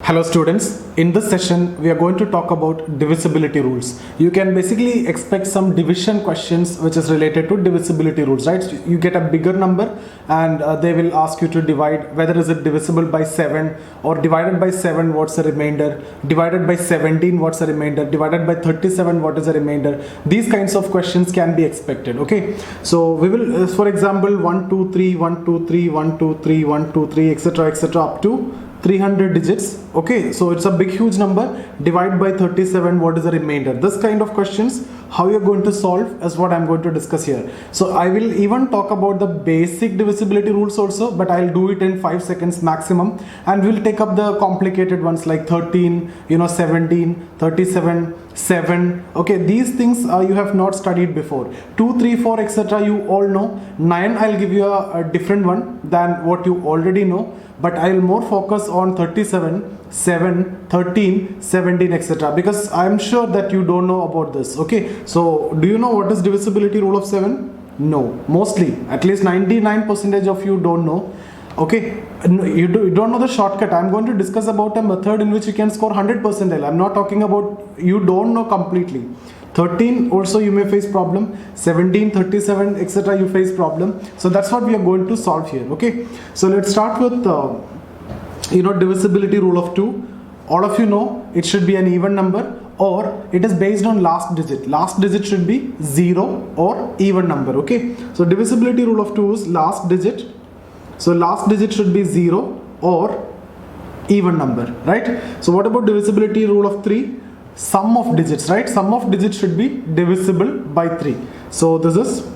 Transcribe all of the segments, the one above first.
Hello students, in this session we are going to talk about divisibility rules. You can basically expect some division questions which is related to divisibility rules, right? You get a bigger number and they will ask you to divide whether is it divisible by 7 or divided by 7 what's the remainder, divided by 17 what's the remainder, divided by 37 what is the remainder. These kinds of questions can be expected, okay? So we will for example 1 2 3 1 2 3 1 2 3 1 2 3 etc up to 300 digits. Okay, so it's a big huge number. Divide by 37, what is the remainder? This kind of questions, how you're going to solve is what I'm going to discuss here. So I will even talk about the basic divisibility rules also, but I'll do it in 5 seconds maximum, and we'll take up the complicated ones like 13, 17, 37, 7. Okay, these things you have not studied before. 2 3 4 etc you all know. 9 I'll give you a different one than what you already know, but I'll more focus on 37, 7, 13, 17 etc because I'm sure that you don't know about this. Okay, so do you know what is divisibility rule of 7? No, mostly at least 99% of you don't know. Okay, you don't know the shortcut. I'm going to discuss about a method in which you can score 100%. I'm not talking about you don't know completely. 13 also you may face problem, 17, 37 etc you face problem. So that's what we are going to solve here. Okay, so let's start with divisibility rule of 2. All of you know it should be an even number or it is based on last digit. Last digit should be 0 or even number. Okay, so divisibility rule of 2 is last digit. So last digit should be 0 or even number, right? So what about divisibility rule of 3? Sum of digits, right? Sum of digits should be divisible by 3. So this is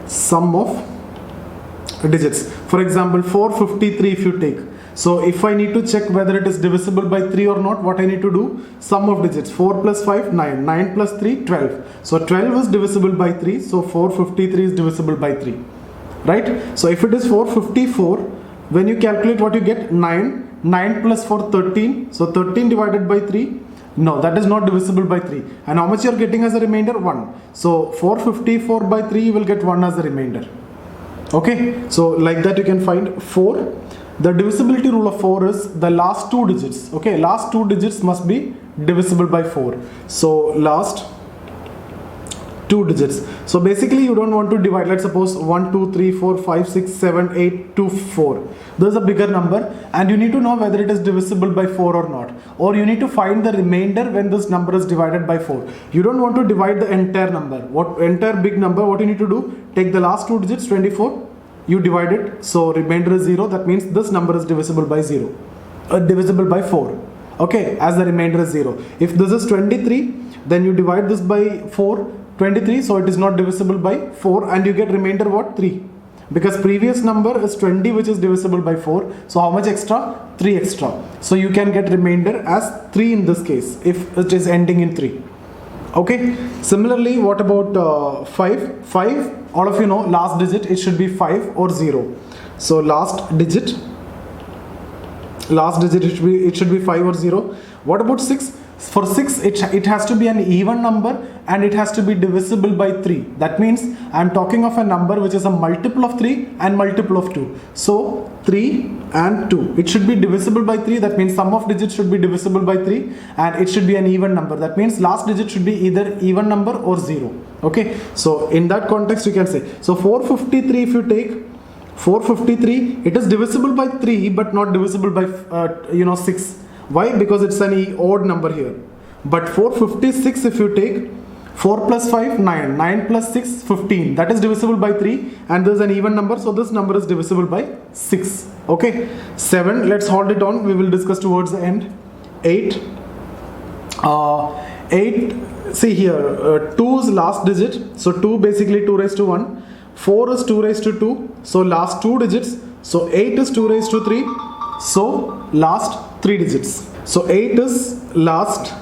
sum of digits. For example, 453 if you take. So if I need to check whether it is divisible by 3 or not, what I need to do? Sum of digits. 4 plus 5, 9. 9 plus 3, 12. So 12 is divisible by 3. So 453 is divisible by 3. Right? So if it is 454, when you calculate what you get? 9. 9 plus 4, 13. So 13 divided by 3. No, that is not divisible by 3. And how much you are getting as a remainder? 1. So 454 by 3 you will get 1 as a remainder. Okay, so like that you can find 4. The divisibility rule of 4 is the last 2 digits. Okay, last 2 digits must be divisible by 4. So last 2 digits. So basically you don't want to divide. Let's suppose 1 2 3 4 5 6 7 8 2 4. There's a bigger number and you need to know whether it is divisible by 4 or not, or you need to find the remainder when this number is divided by 4. You don't want to divide the entire number. What entire big number, what you need to do? Take the last 2 digits, 24, you divide it, so remainder is 0. That means this number is divisible by 0, divisible by 4. Okay, as the remainder is 0. If this is 23, then you divide this by 4, 23, so it is not divisible by 4, and you get remainder what? 3. Because previous number is 20 which is divisible by 4. So how much extra? 3 extra. So you can get remainder as 3 in this case if it is ending in 3. Okay. Similarly, what about 5? 5, all of you know last digit, it should be 5 or 0. So last digit it should be 5 or 0. What about 6? For 6 it has to be an even number and it has to be divisible by 3. That means I am talking of a number which is a multiple of 3 and multiple of 2. So 3 and 2, it should be divisible by 3. That means sum of digits should be divisible by 3 and it should be an even number. That means last digit should be either even number or 0. Okay, so in that context you can say, so 453 if you take 453, it is divisible by 3 but not divisible by 6. Why? Because it's an odd number here. But 456 if you take, 4 plus 5, 9, 9 plus 6, 15, that is divisible by 3 and there's an even number, so this number is divisible by 6. Okay, 7, let's hold it on, we will discuss towards the end. 8, 8, see here, 2 is last digit, so 2 basically 2 raised to 1, 4 is 2 raised to 2, so last 2 digits, so 8 is 2 raised to 3, so last 3 digits. So 8 is last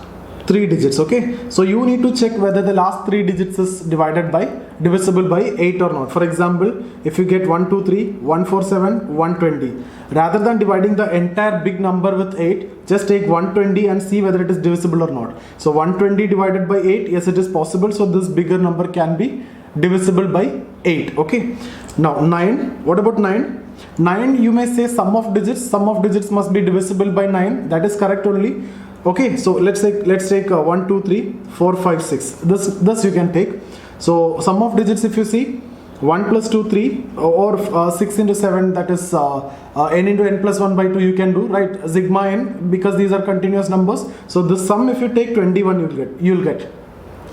3 digits. Okay, so you need to check whether the last 3 digits is divisible by 8 or not. For example, if you get 1 2 3 147 120, rather than dividing the entire big number with 8, just take 120 and see whether it is divisible or not. So 120 divided by 8, yes, it is possible. So this bigger number can be divisible by 8. Okay, now 9, what about 9? 9, you may say sum of digits must be divisible by 9. That is correct only. Okay, so let's take 1, 2, 3, 4, 5, 6. This you can take. So sum of digits, if you see, 1 plus 2, 3, or 6 into 7, that is n into n plus 1 by 2 you can do, right? Sigma n, because these are continuous numbers. So this sum, if you take 21, you'll get.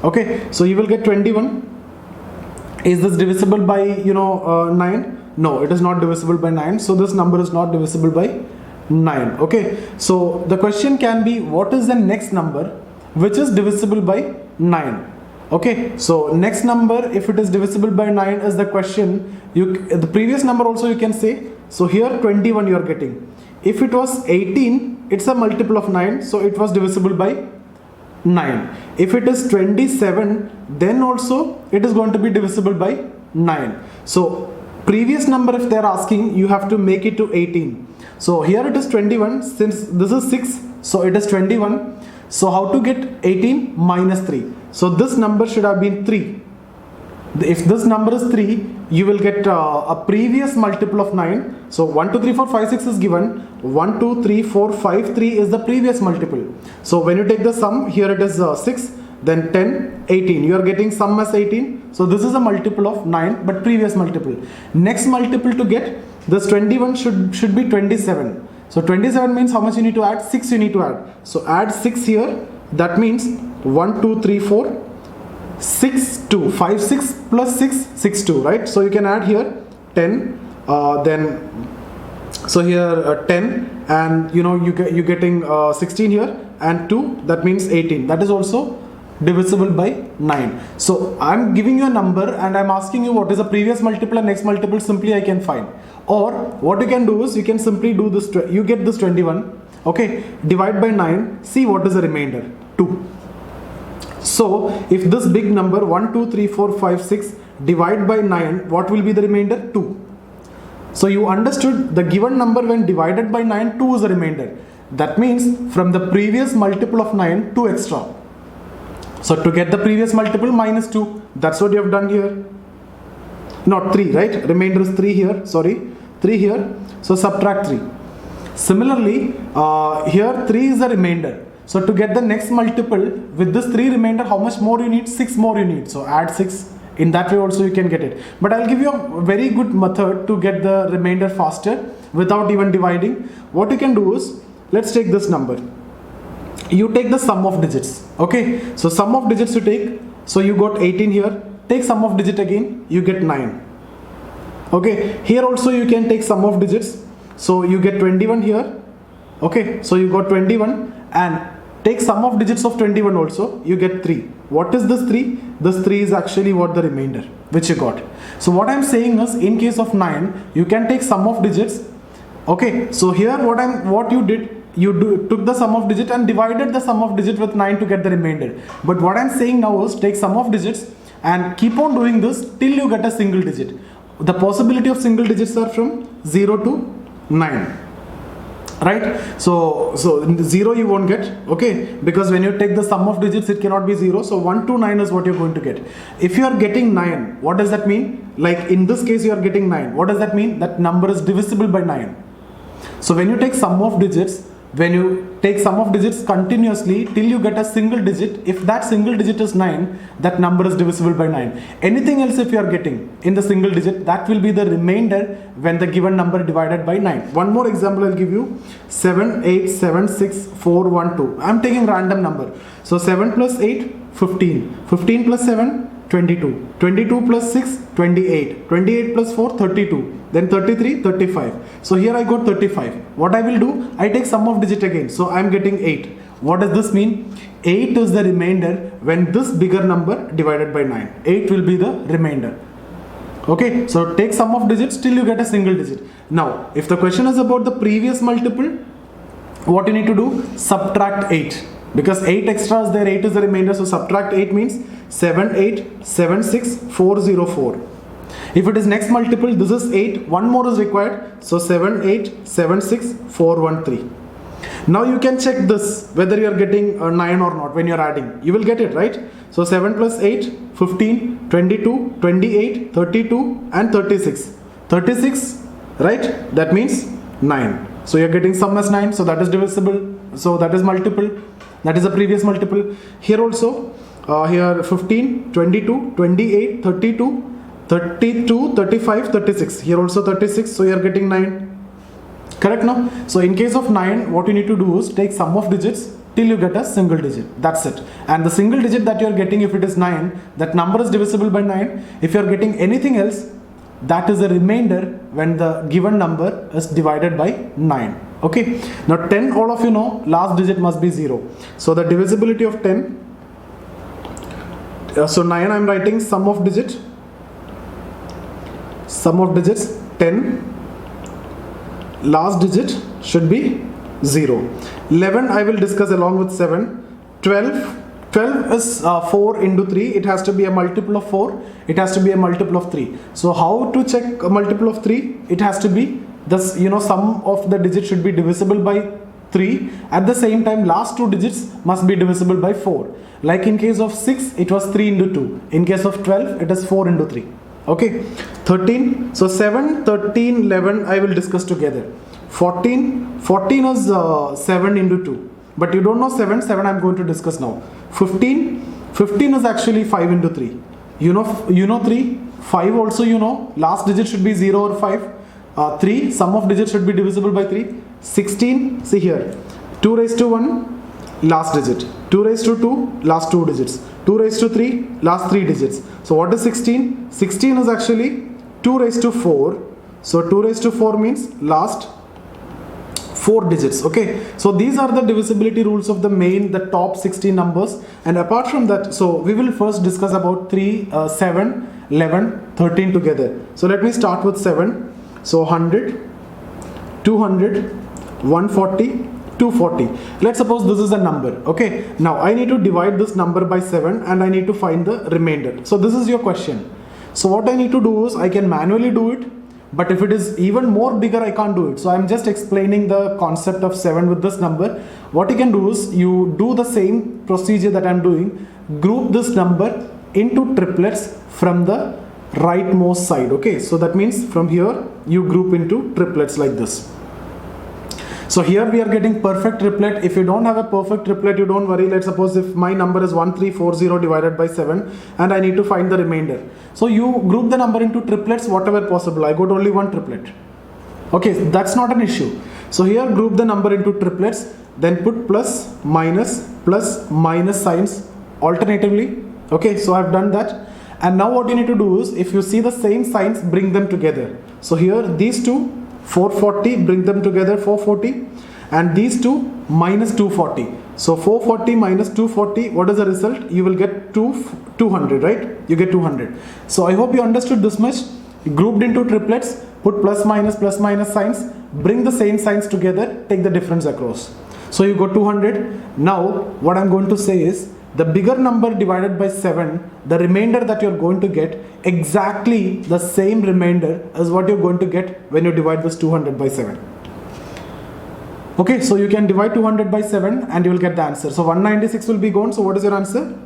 Okay, so you will get 21. Is this divisible by 9? No, it is not divisible by 9. So this number is not divisible by 9. Okay, so the question can be, what is the next number which is divisible by 9? Okay, so next number, if it is divisible by 9 is the question. The previous number also you can say. So here 21 you are getting. If it was 18, it's a multiple of 9, so it was divisible by 9. If it is 27, then also it is going to be divisible by 9. So previous number, if they are asking, you have to make it to 18. So here it is 21, since this is 6, so it is 21. So how to get 18? Minus 3. So this number should have been 3. If this number is 3, you will get a previous multiple of 9. So 1, 2, 3, 4, 5, 6 is given. 1, 2, 3, 4, 5, 3 is the previous multiple. So when you take the sum, here it is 6, then 10, 18. You are getting sum as 18. So this is a multiple of 9, but previous multiple. Next multiple to get this 21 should be 27. So 27 means how much you need to add? 6 you need to add. So add 6 here. That means 1, 2, 3, 4, 6, 2, 5, 6 plus 6, 6, 2, right? So you can add here 10, so here 10, and you're getting 16 here, and 2, that means 18. That is also divisible by 9. So I'm giving you a number and I'm asking you what is the previous multiple and next multiple. Simply I can find. Or what you can do is you can simply do this. You get this 21. Okay, divide by 9. See what is the remainder. 2. So if this big number 1, 2, 3, 4, 5, 6 divide by 9, what will be the remainder? 2. So you understood the given number when divided by 9, 2 is the remainder. That means from the previous multiple of 9, 2 extra. So to get the previous multiple, minus 2. That's what you have done here. Not 3, right? Remainder is 3 here. Sorry, 3 here. So subtract 3. Similarly, here 3 is the remainder. So to get the next multiple with this 3 remainder, how much more you need? 6 more you need. So add 6. In that way also you can get it. But I'll give you a very good method to get the remainder faster without even dividing. What you can do is, let's take this number. You take the sum of digits. Okay, so sum of digits you take. So you got 18 here. Take sum of digit again, you get 9. Okay, here also you can take sum of digits. So you get 21 here. Okay, so you got 21, and take sum of digits of 21 also, you get 3. What is this 3? This 3 is actually what the remainder which you got. So what I'm saying is, in case of 9, you can take sum of digits. Okay, so here what you did, took the sum of digit and divided the sum of digit with 9 to get the remainder. But what I'm saying now is, take sum of digits and keep on doing this till you get a single digit. The possibility of single digits are from 0 to 9. Right? So 0 you won't get, okay, because when you take the sum of digits it cannot be 0. So 1 to 9 is what you're going to get. If you are getting 9, what does that mean? Like in this case you are getting 9. What does that mean? That number is divisible by 9. So when you take sum of digits, when you take sum of digits continuously till you get a single digit, if that single digit is 9, that number is divisible by 9. Anything else if you are getting in the single digit, that will be the remainder when the given number divided by 9. One more example I'll give you. 7, 8, 7, 6, 4, 1, 2. I'm taking random number. So 7 plus 8, 15. 15 plus 7, 22. 22 plus 6, 28. 28 plus 4, 32. Then 33, 35. So here I got 35. What I will do, I take sum of digit again. So I'm getting 8. What does this mean? 8 is the remainder when this bigger number divided by 9. 8 will be the remainder. Okay, so take sum of digits till you get a single digit. Now, if the question is about the previous multiple, what you need to do? Subtract 8. Because 8 extra is there, 8 is the remainder. So subtract 8 means 7, 8, 7, 6, 4, 0, 4. If it is next multiple, this is 8, one more is required. So 7, 8, 7, 6, 4, 1, 3. Now you can check this, whether you are getting 9 or not when you are adding. You will get it, right? So 7 plus 8, 15, 22, 28, 32 and 36. 36 right? That means 9. So you're getting sum as 9, so that is divisible, so that is multiple, that is the previous multiple. Here also, here 15, 22, 28, 32, 32, 35, 36. Here also 36, so you are getting 9. Correct now? So in case of 9, what you need to do is take sum of digits till you get a single digit. That's it. And the single digit that you are getting, if it is 9, that number is divisible by 9. If you are getting anything else, that is a remainder when the given number is divided by 9. Okay. Now 10, all of you know, last digit must be 0. So the divisibility of 10, so 9 I am writing sum of digits 10, last digit should be 0. 11 I will discuss along with 7. 12 is 4 into 3. It has to be a multiple of 4. It has to be a multiple of 3. So how to check a multiple of 3? It has to be this, sum of the digits should be divisible by 3. At the same time, last two digits must be divisible by 4. Like in case of 6, it was 3 into 2. In case of 12, it is 4 into 3. Okay. 13. So 7, 13, 11 I will discuss together. 14 is 7 into 2. But you don't know 7 I am going to discuss now. 15 is actually 5 into 3. You know 3. 5 also last digit should be 0 or 5. 3, sum of digits should be divisible by 3. 16, see here, 2 raised to 1, last digit. 2 raised to 2, last 2 digits. 2 raised to 3, last 3 digits. So what is 16? 16 is actually 2 raised to 4. So 2 raised to 4 means last 4 digits. Okay, so these are the divisibility rules of the top 16 numbers. And apart from that, so we will first discuss about 3, 7, 11, 13 together. So let me start with 7. So 100, 200, 140, 240. Let's suppose this is a number. Okay, now I need to divide this number by 7 and I need to find the remainder. So this is your question. So what I need to do is I can manually do it, but if it is even more bigger, I can't do it. So I'm just explaining the concept of 7 with this number. What you can do is you do the same procedure that I'm doing. Group this number into triplets from the rightmost side. Okay, so that means from here you group into triplets like this. So here we are getting perfect triplet. If you don't have a perfect triplet, you don't worry. Let's suppose if my number is 1340 divided by 7 and I need to find the remainder. So you group the number into triplets whatever possible. I got only one triplet. Okay, that's not an issue. So here group the number into triplets, then put plus minus signs alternatively. Okay, so I've done that. And now what you need to do is, if you see the same signs, bring them together. So here these two, 440, bring them together, 440, and these two minus 240. So 440 minus 240, what is the result? You will get 200, right? You get 200. So I hope you understood this much. Grouped into triplets, put plus minus signs, bring the same signs together, take the difference across. So you got 200. Now what I'm going to say is, the bigger number divided by 7, the remainder that you're going to get, exactly the same remainder as what you're going to get when you divide this 200 by 7. Okay, so you can divide 200 by 7 and you will get the answer. So 196 will be gone. So what is your answer?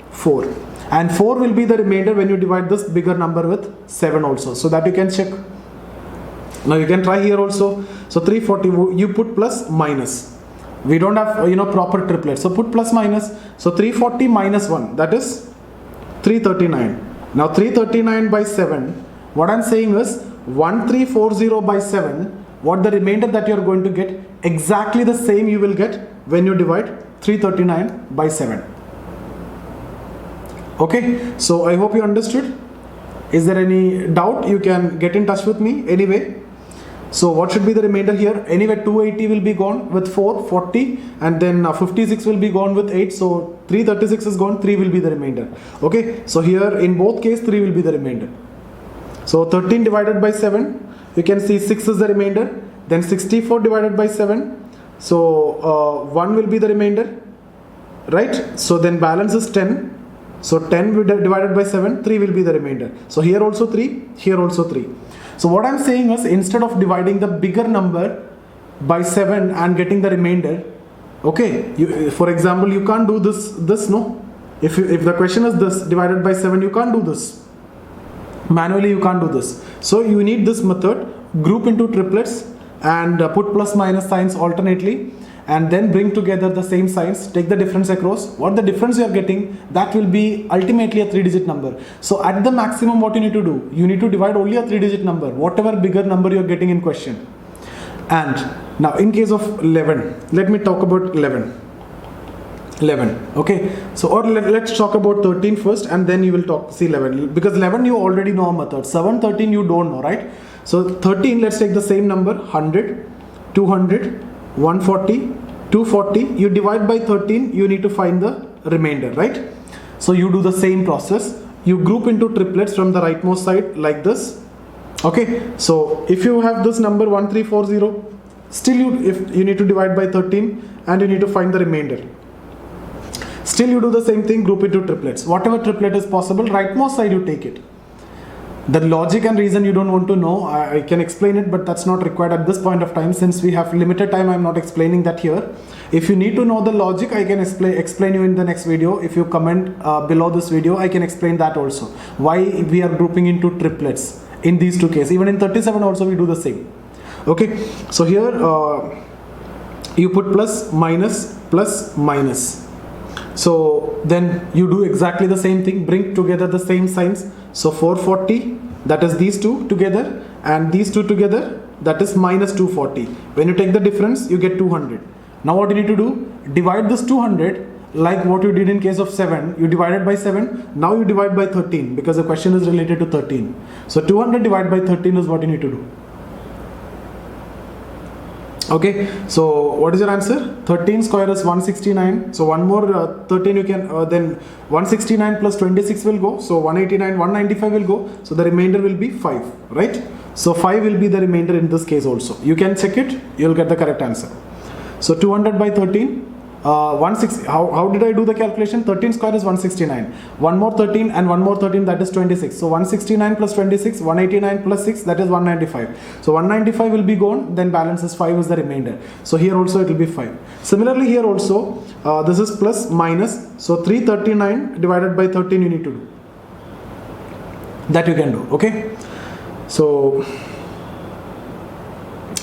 4. And 4 will be the remainder when you divide this bigger number with 7 also. So that you can check. Now you can try here also. So 340, you put plus minus. We don't have proper triplets, so put plus minus. So 340 minus 1, that is 339. Now 339 by 7, what I'm saying is 1340 by 7, what the remainder that you're going to get, exactly the same you will get when you divide 339 by 7. Okay, so I hope you understood. Is there any doubt? You can get in touch with me anyway. So what should be the remainder here? Anyway, 280 will be gone with 4, 40, and then 56 will be gone with 8. So 336 is gone, 3 will be the remainder. Okay, so here in both cases 3 will be the remainder. So 13 divided by 7, you can see 6 is the remainder. Then 64 divided by 7, so 1 will be the remainder, right? So then balance is 10. So 10 divided by 7, 3 will be the remainder. So here also 3, here also 3. So what I'm saying is, instead of dividing the bigger number by 7 and getting the remainder, okay, for example, you can't do this no. If the question is this divided by 7, you can't do this. Manually you can't do this. So you need this method. group into triplets and put plus minus signs alternately, and then bring together the same signs, take the difference across. What the difference you are getting, that will be ultimately a 3-digit number. So at the maximum, what you need to do, you need to divide only a 3-digit number, whatever bigger number you are getting in question. And now in case of 11, let me talk about 11. Okay, so or let's talk about 13 first, and then you will see 11, because 11 you already know a method. 7, 13 you don't know, right? So 13, let's take the same number, 100, 200, 140, 240. You divide by 13, you need to find the remainder, right? So you do the same process. You group into triplets from the rightmost side like this. Okay, so if you have this number 1340, still you need to divide by 13 and you need to find the remainder. Still you do the same thing, group into triplets. Whatever triplet is possible, rightmost side you take it. The logic and reason you don't want to know, I can explain it, but that's not required at this point of time. Since we have limited time, I'm not explaining that here. If you need to know the logic, I can explain you in the next video. If you comment below this video, I can explain that also. Why we are grouping into triplets in these two cases. Even in 37 also we do the same. Okay, so here you put plus minus. So then you do exactly the same thing, bring together the same signs. So 440, that is these two together, and these two together, that is minus 240. When you take the difference, you get 200. Now what you need to do, divide this 200 like what you did in case of 7. You divided by 7, now you divide by 13, because the question is related to 13. So 200 divided by 13 is what you need to do. Okay, so what is your answer? 13 square is 169. So one more 13 you can, then 169 plus 26 will go. So 189, 195 will go. So the remainder will be 5, right? So 5 will be the remainder in this case also. You can check it, you'll get the correct answer. So 200 by 13, 160. How did I do the calculation? 13 square is 169. One more 13 and one more 13, that is 26. So 169 plus 26, 189 plus 6, that is 195. So 195 will be gone, then balance is 5 is the remainder. So here also it will be 5. Similarly here also, this is plus minus. So 339 divided by 13 you need to do. That you can do, okay? So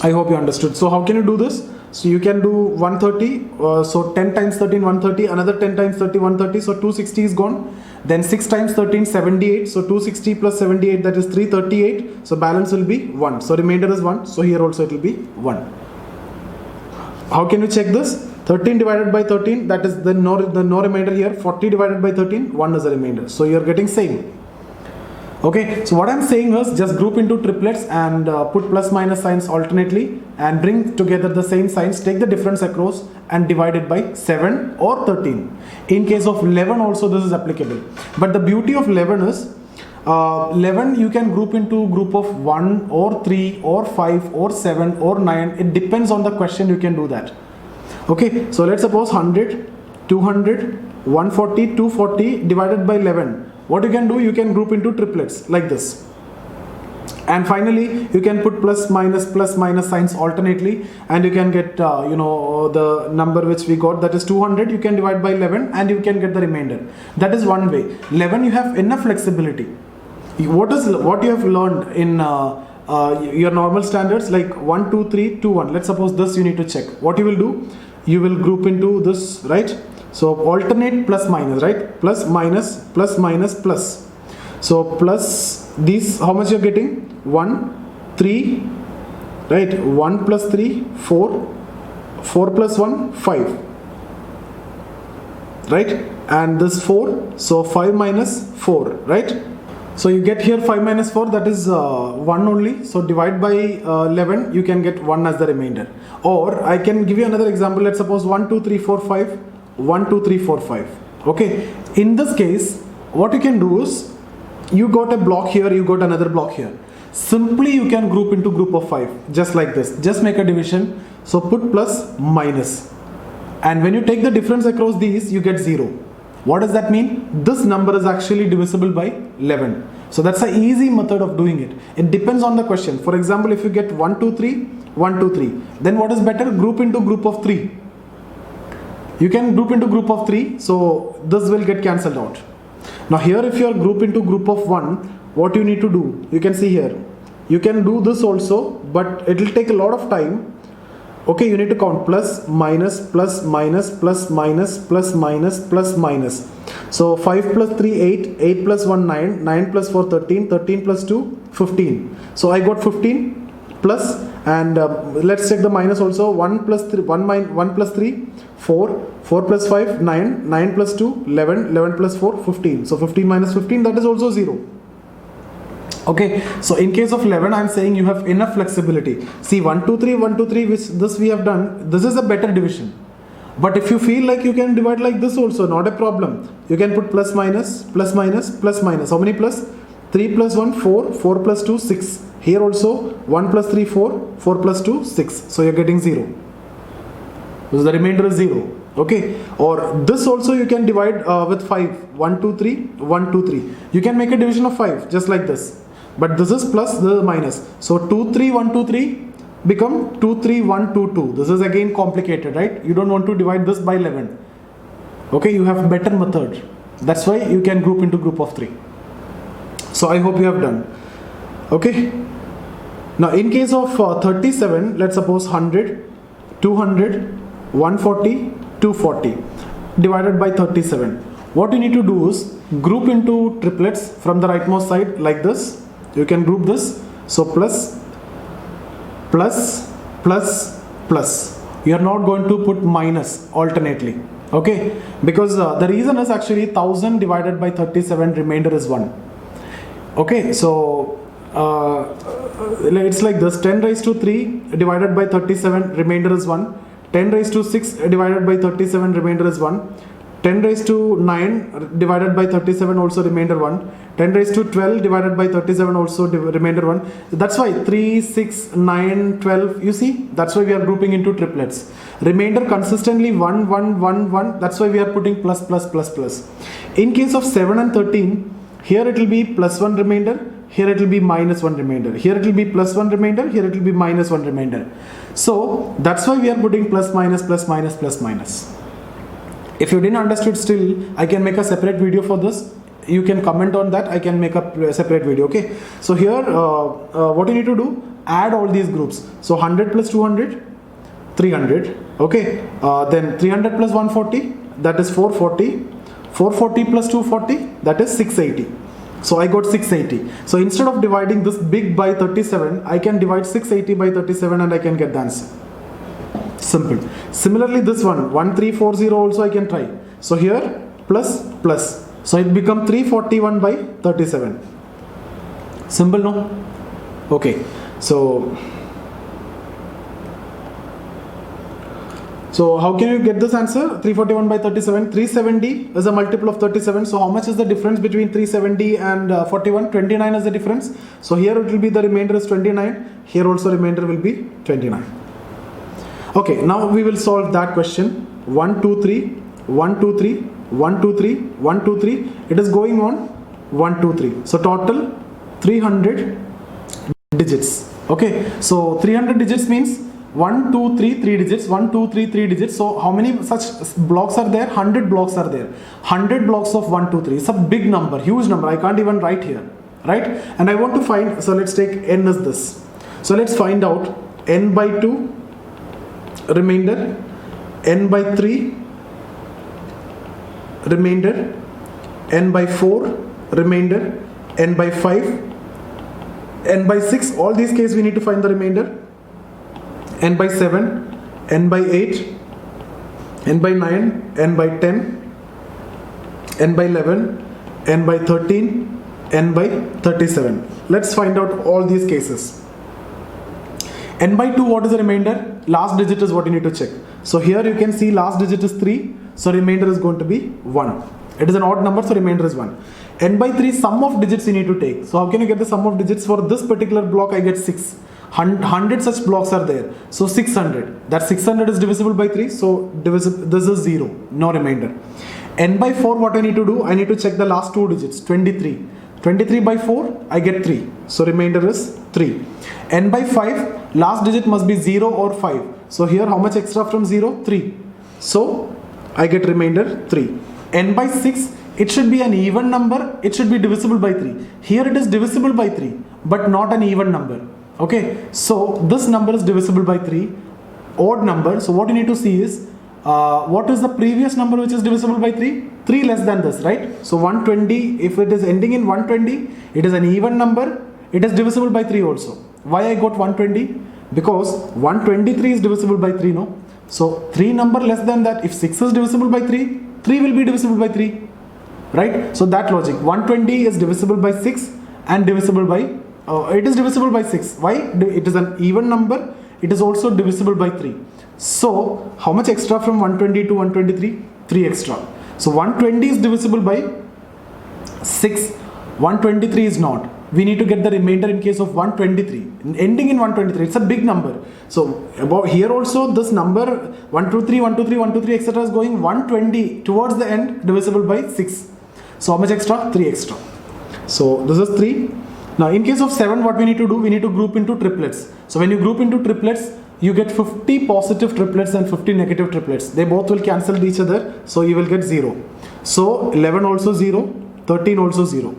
I hope you understood. So how can you do this? So you can do 130, so 10 times 13, 130, another 10 times 30, 130, so 260 is gone. Then 6 times 13, 78, so 260 plus 78, that is 338, so balance will be 1, so remainder is 1, so here also it will be 1. How can you check this? 13 divided by 13, that is the no remainder here. 40 divided by 13, 1 is the remainder, so you are getting same. Okay, so what I'm saying is just group into triplets and put plus minus signs alternately and bring together the same signs, take the difference across and divide it by 7 or 13. In case of 11 also this is applicable. But the beauty of 11 is 11 you can group into group of 1 or 3 or 5 or 7 or 9. It depends on the question, you can do that. Okay, so let's suppose 100, 200, 140, 240 divided by 11. What you can do, you can group into triplets like this. And finally, you can put plus minus signs alternately, and you can get, the number which we got, that is 200, you can divide by 11 and you can get the remainder. That is one way. 11, you have enough flexibility. What you have learned in your normal standards, like 1, 2, 3, 2, 1. Let's suppose this you need to check. What you will do, you will group into this, right? So alternate plus minus, right? Plus minus, plus minus, plus. So plus these, how much you're getting? 1, 3, right? 1 plus 3, 4, 4 plus 1, 5, right? And this 4, so 5 minus 4, right? So you get here 5 minus 4, that is 1 only. So divide by 11, you can get 1 as the remainder. Or I can give you another example. Let's suppose 1, 2, 3, 4, 5. 1, 2, 3, 4, 5. Okay, in this case, what you can do is, you got a block here, you got another block here. Simply you can group into group of 5, just like this. Just make a division. So put plus minus. And when you take the difference across these, you get 0. What does that mean? This number is actually divisible by 11. So that's an easy method of doing it. It depends on the question. For example, if you get 1, 2, 3, 1, 2, 3, then what is better? Group into group of 3. You can group into group of 3, so this will get cancelled out. Now here if you are group into group of 1, what you need to do, you can see here, you can do this also, but it will take a lot of time. Okay, you need to count plus, minus, plus, minus, plus, minus, plus, minus, plus, minus. So 5 plus 3, 8, 8 plus 1, 9, 9 plus 4, 13, 13 plus 2, 15. So I got 15 plus, and let's check the minus also. 1 plus 3, 1 plus 3, 4, 4 plus 5, 9, 9 plus 2, 11, 11 plus 4, 15. So 15 minus 15, that is also 0. Okay, so in case of 11, I am saying you have enough flexibility. See, 1, 2, 3, 1, 2, 3, which this we have done, this is a better division. But if you feel like you can divide like this also, not a problem. You can put plus minus, plus minus, plus minus. How many plus? 3 plus 1, 4, 4 plus 2, 6. Here also 1 plus 3, 4, 4 plus 2, 6. So you're getting 0. So the remainder is 0. Okay, or this also you can divide with 5. 1, 2, 3, 1, 2, 3. You can make a division of 5 just like this. But this is plus, this is minus. So 2, 3, 1, 2, 3 become 2, 3, 1, 2, 2. This is again complicated, right? You don't want to divide this by 11. Okay, you have better method. That's why you can group into group of 3. So I hope you have done. Okay. Now in case of 37, let's suppose 100, 200, 140, 240 divided by 37. What you need to do is group into triplets from the rightmost side like this. You can group this. So plus, plus, plus, plus. You are not going to put minus alternately. Okay, because the reason is actually 1000 divided by 37, remainder is 1. Okay, so it's like this: 10 raised to 3 divided by 37, remainder is 1. 10 raised to 6 divided by 37, remainder is 1. 10 raised to 9 divided by 37, also remainder 1. 10 raised to 12 divided by 37, also remainder 1. That's why 3, 6, 9, 12, you see, that's why we are grouping into triplets. Remainder consistently 1, 1, 1, 1, that's why we are putting plus, plus, plus, plus. In case of 7 and 13, here it will be plus 1 remainder, here it will be minus 1 remainder, here it will be plus 1 remainder, here it will be minus 1 remainder. So that's why we are putting plus, minus, plus, minus, plus, minus. If you didn't understood still, I can make a separate video for this. You can comment on that. I can make a separate video. Okay. So here, what you need to do, add all these groups. So 100 plus 200, 300. Okay. Then 300 plus 140, that is 440. 440 plus 240, that is 680. So I got 680. So instead of dividing this big by 37, I can divide 680 by 37 and I can get the answer. Simple. Similarly, this one 1340 also I can try. So here plus plus. So it become 341 by 37. Simple, no? Okay. So how can you get this answer? 341 by 37. 370 is a multiple of 37. So how much is the difference between 370 and 41? 29 is the difference. So here it will be the remainder is 29. Here also remainder will be 29. Okay, now we will solve that question. 1, 2, 3, 1, 2, 3, 1, 2, 3, 1, 2, 3. It is going on 1, 2, 3. So total 300 digits. Okay, so 300 digits means 1, 2, 3, 3 digits. 1, 2, 3, 3 digits. So how many such blocks are there? 100 blocks are there. 100 blocks of 1, 2, 3. It's a big number, huge number. I can't even write here, right? And I want to find. So let's take n as this. So let's find out n by 2. Remainder, n by 3, remainder, n by 4, remainder, n by 5, n by 6, all these cases we need to find the remainder, n by 7, n by 8, n by 9, n by 10, n by 11, n by 13, n by 37. Let's find out all these cases. N by 2, what is the remainder? Last digit is what you need to check. So here you can see last digit is 3. So remainder is going to be 1. It is an odd number, so remainder is 1. N by 3, sum of digits you need to take. So how can you get the sum of digits? For this particular block I get 6. 100 such blocks are there. So 600. That 600 is divisible by 3. So this is 0. No remainder. N by 4, what I need to do? I need to check the last 2 digits. 23. 23 by 4, I get 3. So remainder is 3. N by 5, last digit must be 0 or 5. So here how much extra from 0? 3. So I get remainder 3. N by 6, it should be an even number. It should be divisible by 3. Here it is divisible by 3, but not an even number. Okay, so this number is divisible by 3, odd number. So what you need to see is what is the previous number which is divisible by 3? 3 less than this, right? So 120, if it is ending in 120, it is an even number. It is divisible by 3 also. Why I got 120? Because 123 is divisible by 3, no? So 3 number less than that. If 6 is divisible by 3, 3 will be divisible by 3, right? So that logic. 120 is divisible by 6 and divisible by it is divisible by 6. Why? It is an even number. It is also divisible by 3. So how much extra from 120 to 123? 3 extra. So 120 is divisible by 6. 123 is not. We need to get the remainder in case of 123. Ending in 123. It's a big number. So about here also this number 123, 123, 123 etc. is going 120 towards the end, divisible by 6. So how much extra? 3 extra. So this is 3. Now in case of 7, what we need to do? We need to group into triplets. So when you group into triplets, you get 50 positive triplets and 50 negative triplets. They both will cancel each other, so you will get 0. So 11 also 0, 13 also 0.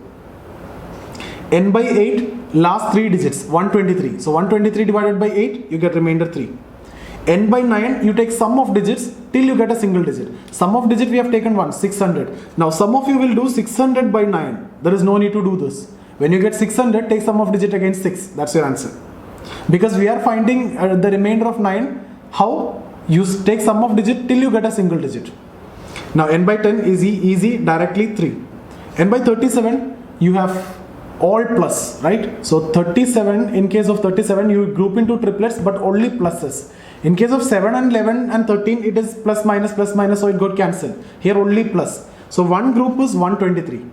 N by 8, last 3 digits, 123. So 123 divided by 8, you get remainder 3. N by 9, you take sum of digits till you get a single digit. Sum of digit we have taken 1, 600. Now some of you will do 600 by 9. There is no need to do this. When you get 600, take sum of digit against 6. That's your answer. Because we are finding the remainder of 9. How? You take sum of digit till you get a single digit. Now n by 10 is easy, directly 3. N by 37, you have all plus, right? So 37, in case of 37, you group into triplets, but only pluses. In case of 7 and 11 and 13, it is plus minus, so it got cancelled. Here only plus. So one group is 123.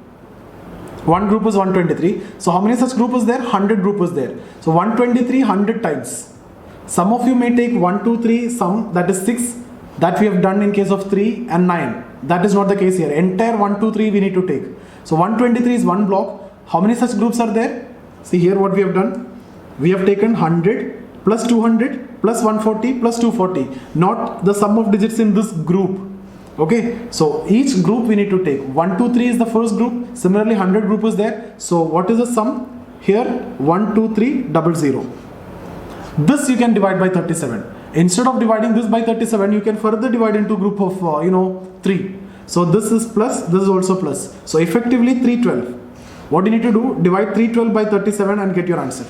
One group is 123. So how many such group is there? 100 group is there. So 123 100 times. Some of you may take 1, 2, 3 sum, that is 6. That we have done in case of 3 and 9. That is not the case here. Entire 1, 2, 3 we need to take. So 123 is one block. How many such groups are there? See here what we have done. We have taken 100 plus 200 plus 140 plus 240. Not the sum of digits in this group. Okay, so each group we need to take. 1, 2, 3 is the first group. Similarly 100 group is there. So what is the sum? Here 1, 2, 3, 00. This you can divide by 37. Instead of dividing this by 37, you can further divide into group of 3. So this is plus, this is also plus. So effectively 312. What you need to do? Divide 312 by 37 and get your answer.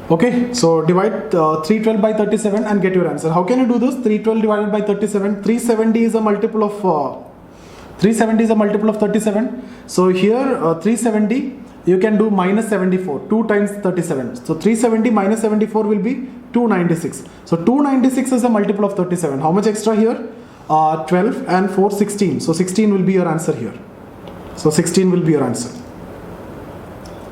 Okay, so divide 312 by 37 and get your answer. How can you do this? 312 divided by 37. 370 is a multiple of 37. So here 370 you can do minus 74. 2 times 37. So 370 minus 74 will be 296. So 296 is a multiple of 37. How much extra here? 12 and 4 16. So 16 will be your answer here. So 16 will be your answer.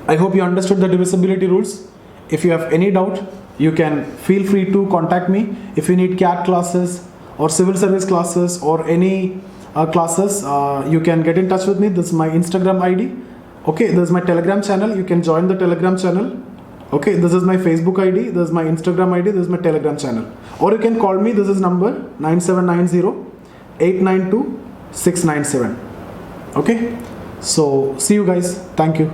I hope you understood the divisibility rules. If you have any doubt, you can feel free to contact me. If you need CAT classes or civil service classes or any classes, you can get in touch with me. This is my Instagram ID. Okay, this is my Telegram channel. You can join the Telegram channel. Okay, this is my Facebook ID. This is my Instagram ID. This is my Telegram channel. Or you can call me. This is number 9790-892-697. Okay, so see you guys. Thank you.